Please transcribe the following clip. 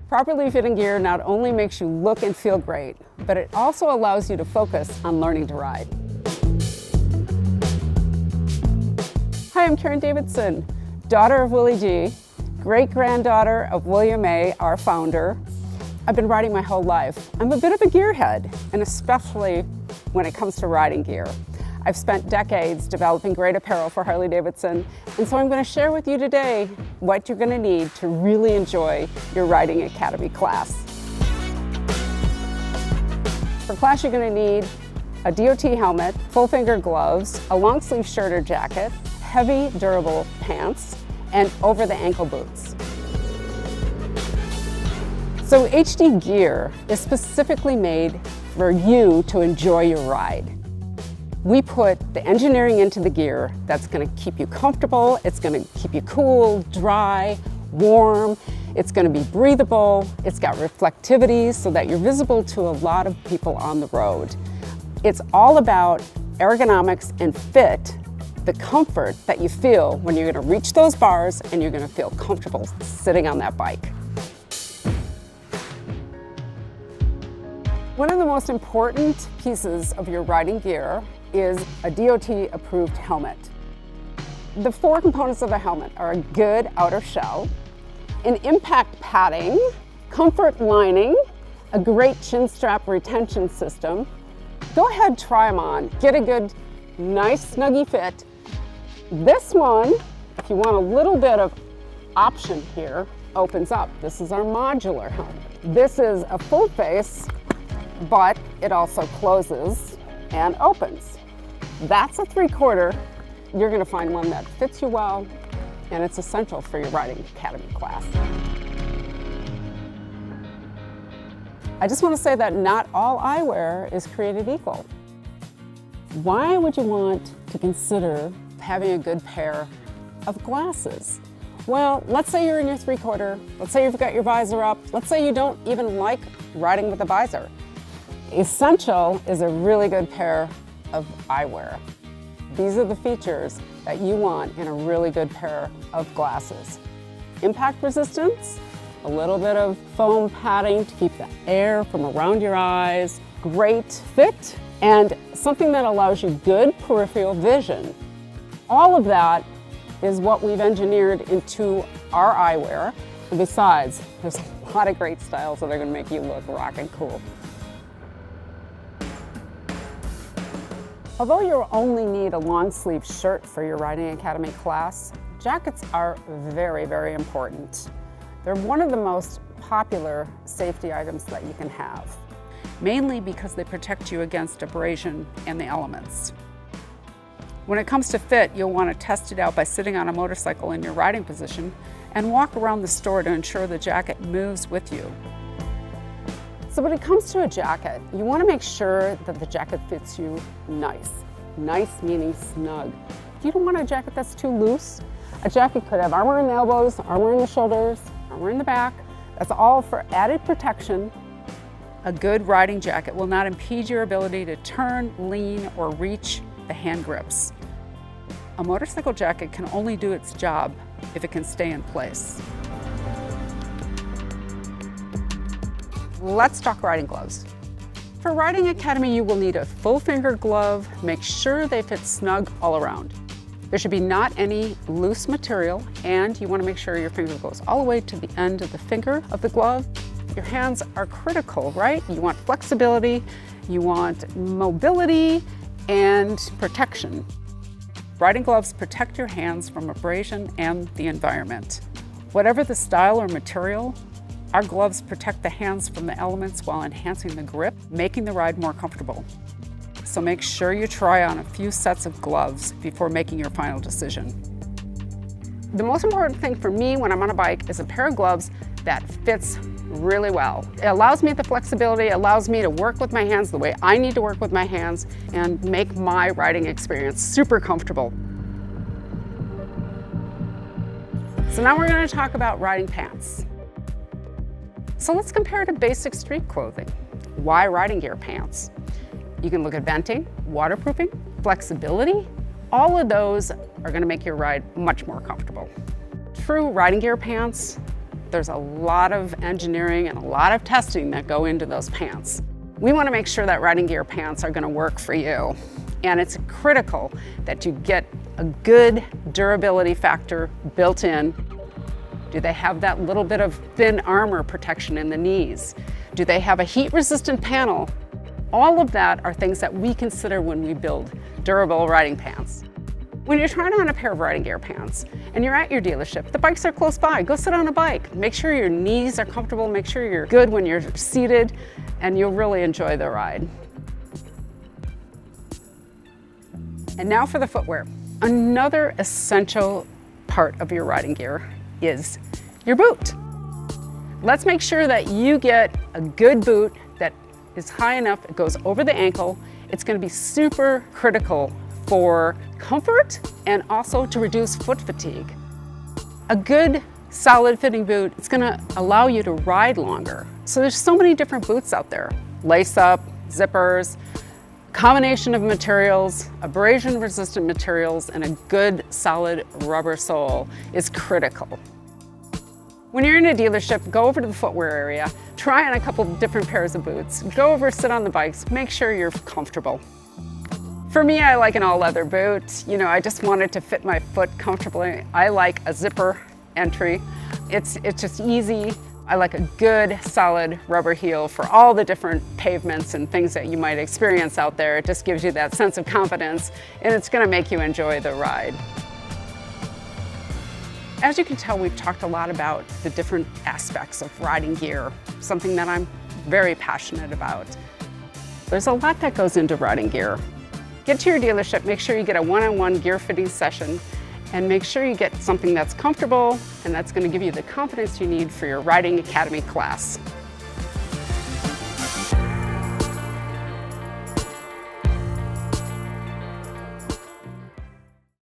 Properly fitting gear not only makes you look and feel great, but it also allows you to focus on learning to ride. Hi, I'm Harley-Davidson, daughter of Willie G, great-granddaughter of William A, our founder. I've been riding my whole life. I'm a bit of a gearhead, and especially when it comes to riding gear. I've spent decades developing great apparel for Harley-Davidson, and so I'm going to share with you today what you're going to need to really enjoy your Riding Academy class. For class, you're going to need a DOT helmet, full-finger gloves, a long-sleeve shirt or jacket, heavy, durable pants, and over-the-ankle boots. So HD gear is specifically made for you to enjoy your ride. We put the engineering into the gear that's going to keep you comfortable, it's going to keep you cool, dry, warm, it's going to be breathable, it's got reflectivity so that you're visible to a lot of people on the road. It's all about ergonomics and fit, the comfort that you feel when you're going to reach those bars and you're going to feel comfortable sitting on that bike. One of the most important pieces of your riding gear is a DOT-approved helmet. The four components of the helmet are a good outer shell, an impact padding, comfort lining, a great chin strap retention system. Go ahead, try them on. Get a good, nice, snuggy fit. This one, if you want a little bit of option here, opens up. This is our modular helmet. This is a full face, but it also closes and opens. That's a 3/4. You're going to find one that fits you well, and it's essential for your Riding Academy class. I just want to say that not all eyewear is created equal. Why would you want to consider having a good pair of glasses? Well, let's say you're in your 3/4. Let's say you've got your visor up. Let's say you don't even like riding with a visor. Essential is a really good pair of eyewear. These are the features that you want in a really good pair of glasses. Impact resistance, a little bit of foam padding to keep the air from around your eyes, great fit, and something that allows you good peripheral vision. All of that is what we've engineered into our eyewear. And besides, there's a lot of great styles that are going to make you look rockin' cool. Although you'll only need a long sleeve shirt for your Riding Academy class, jackets are very, very important. They're one of the most popular safety items that you can have, mainly because they protect you against abrasion and the elements. When it comes to fit, you'll want to test it out by sitting on a motorcycle in your riding position and walk around the store to ensure the jacket moves with you. So when it comes to a jacket, you want to make sure that the jacket fits you nice. Nice meaning snug. You don't want a jacket that's too loose. A jacket could have armor in the elbows, armor in the shoulders, armor in the back. That's all for added protection. A good riding jacket will not impede your ability to turn, lean, or reach the hand grips. A motorcycle jacket can only do its job if it can stay in place. Let's talk riding gloves. For Riding Academy, you will need a full finger glove. Make sure they fit snug all around. There should be not any loose material, and you want to make sure your finger goes all the way to the end of the finger of the glove. Your hands are critical, right? You want flexibility, you want mobility, and protection. Riding gloves protect your hands from abrasion and the environment. Whatever the style or material, our gloves protect the hands from the elements while enhancing the grip, making the ride more comfortable. So make sure you try on a few sets of gloves before making your final decision. The most important thing for me when I'm on a bike is a pair of gloves that fits really well. It allows me the flexibility, it allows me to work with my hands the way I need to work with my hands and make my riding experience super comfortable. So now we're going to talk about riding pants. So let's compare to basic street clothing. Why riding gear pants? You can look at venting, waterproofing, flexibility. All of those are going to make your ride much more comfortable. True riding gear pants There's a lot of engineering and a lot of testing that go into those pants. We want to make sure that riding gear pants are going to work for you. And it's critical that you get a good durability factor built in. Do they have that little bit of thin armor protection in the knees? Do they have a heat-resistant panel? All of that are things that we consider when we build durable riding pants. When you're trying on a pair of riding gear pants and you're at your dealership, the bikes are close by, go sit on a bike. Make sure your knees are comfortable, make sure you're good when you're seated, and you'll really enjoy the ride. And now for the footwear. Another essential part of your riding gear is your boot. Let's make sure that you get a good boot that is high enough, it goes over the ankle. It's going to be super critical for comfort and also to reduce foot fatigue. A good solid fitting boot, it's going to allow you to ride longer. So there's so many different boots out there. Lace up, zippers, combination of materials, abrasion resistant materials, and a good solid rubber sole is critical. When you're in a dealership, go over to the footwear area, try on a couple of different pairs of boots, go over, sit on the bikes, make sure you're comfortable. For me, I like an all-leather boot. You know, I just want it to fit my foot comfortably. I like a zipper entry. It's just easy. I like a good, solid rubber heel for all the different pavements and things that you might experience out there. It just gives you that sense of confidence, and it's going to make you enjoy the ride. As you can tell, we've talked a lot about the different aspects of riding gear, something that I'm very passionate about. There's a lot that goes into riding gear. Get to your dealership, make sure you get a one-on-one gear fitting session, and make sure you get something that's comfortable and that's going to give you the confidence you need for your Riding Academy class.